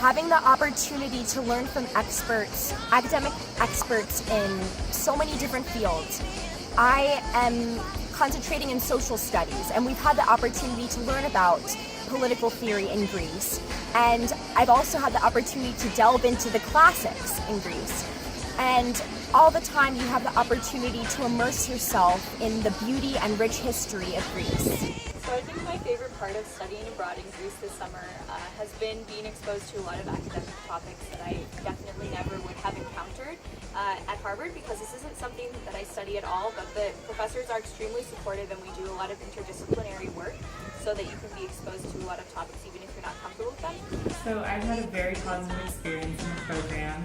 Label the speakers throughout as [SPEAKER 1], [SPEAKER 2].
[SPEAKER 1] having the opportunity to learn from experts, academic experts in so many different fields. I am concentrating in social studies, and we've had the opportunity to learn about political theory in Greece. And I've also had the opportunity to delve into the classics in Greece. And all the time you have the opportunity to immerse yourself in the beauty and rich history of Greece.
[SPEAKER 2] So I think my favorite part of studying abroad in Greece this summer has been being exposed to a lot of academic topics that I definitely never would have encountered at Harvard, because this isn't something that I study at all, but the professors are extremely supportive and we do a lot of interdisciplinary work so that you can be exposed to a lot of topics even if you're not comfortable with them.
[SPEAKER 3] So I've had a very positive experience in the program.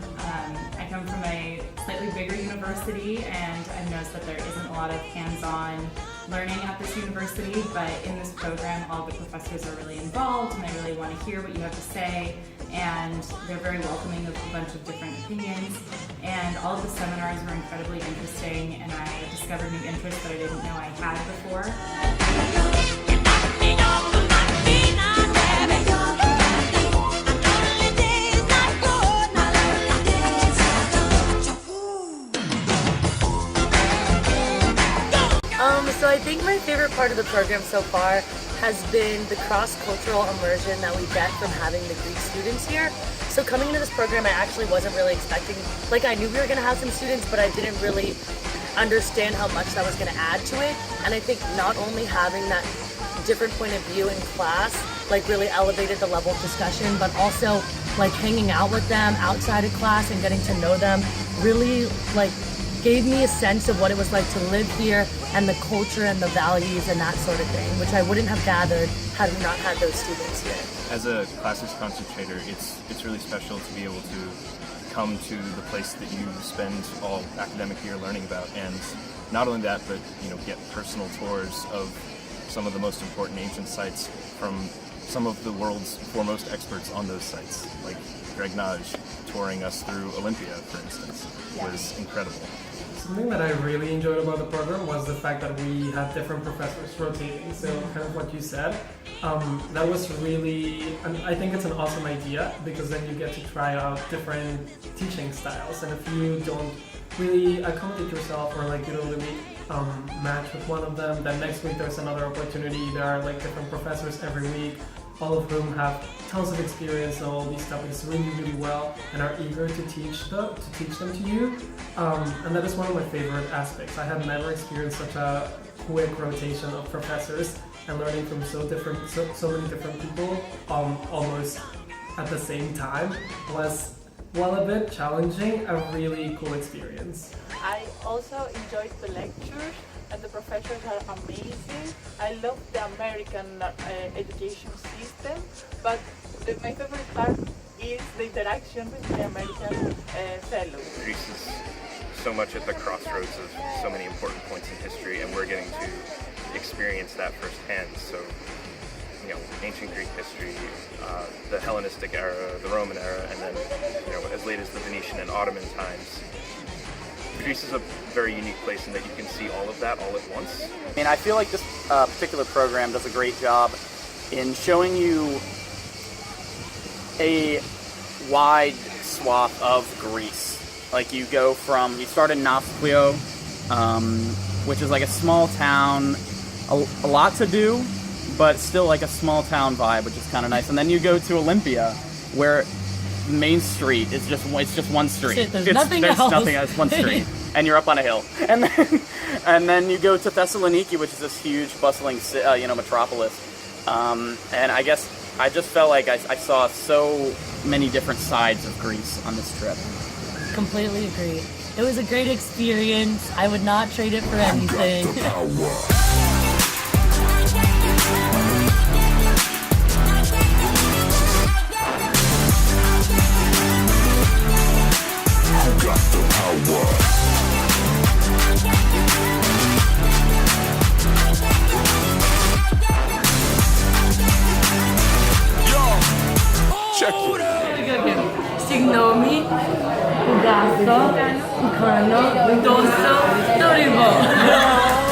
[SPEAKER 3] I come from a slightly bigger university, and I've noticed that there isn't a lot of hands-on learning at this university, but in this program all the professors are really involved and they really want to hear what you have to say, and they're very welcoming of a bunch of different opinions, and all of the seminars were incredibly interesting, and I discovered new interests that I didn't know I had before.
[SPEAKER 4] So I think my favorite part of the program so far has been the cross-cultural immersion that we get from having the Greek students here. So coming into this program, I actually wasn't really expecting, like I knew we were going to have some students, but I didn't really understand how much that was going to add to it. And I think not only having that different point of view in class, like really elevated the level of discussion, but also like hanging out with them outside of class and getting to know them really like gave me a sense of what it was like to live here and the culture and the values and that sort of thing, which I wouldn't have gathered had we not had those students here.
[SPEAKER 5] As a classics concentrator, it's really special to be able to come to the place that you spend all academic year learning about, and not only that, but get personal tours of some of the most important ancient sites from some of the world's foremost experts on those sites, like Greg Naj touring us through Olympia, for instance, was incredible.
[SPEAKER 6] Something that I really enjoyed about the program was the fact that we had different professors rotating. So kind of what you said, that was really, and I think it's an awesome idea, because then you get to try out different teaching styles. And if you don't really accommodate yourself, or like you don't really match with one of them, then next week there's another opportunity. There are like different professors every week, all of whom have tons of experience on all these topics really well and are eager to teach them to you. And that is one of my favorite aspects. I have never experienced such a quick rotation of professors and learning from so many different people almost at the same time was, while a bit challenging, a really cool experience.
[SPEAKER 7] I also enjoyed the lectures, and the professors are amazing. I love the American education system, but my favorite part is the interaction with the American fellows.
[SPEAKER 5] Greece is so much at the crossroads of so many important points in history, and we're getting to experience that firsthand. So, ancient Greek history, the Hellenistic era, the Roman era, and then, as late as the Venetian and Ottoman times. Greece is a very unique place in that you can see all of that all at once.
[SPEAKER 8] I mean, I feel like this particular program does a great job in showing you a wide swath of Greece. Like you start in Nafplio, which is like a small town, a lot to do, but still like a small town vibe, which is kind of nice. And then you go to Olympia, where Main Street is just one street.
[SPEAKER 4] There's nothing else.
[SPEAKER 8] It's one street, and you're up on a hill. And then you go to Thessaloniki, which is this huge, bustling, metropolis. And I guess I just felt like I saw so many different sides of Greece on this trip.
[SPEAKER 4] Completely agree. It was a great experience. I would not trade it for anything. Signomi, Ugasso, Ukano, Dosso, Dorivo.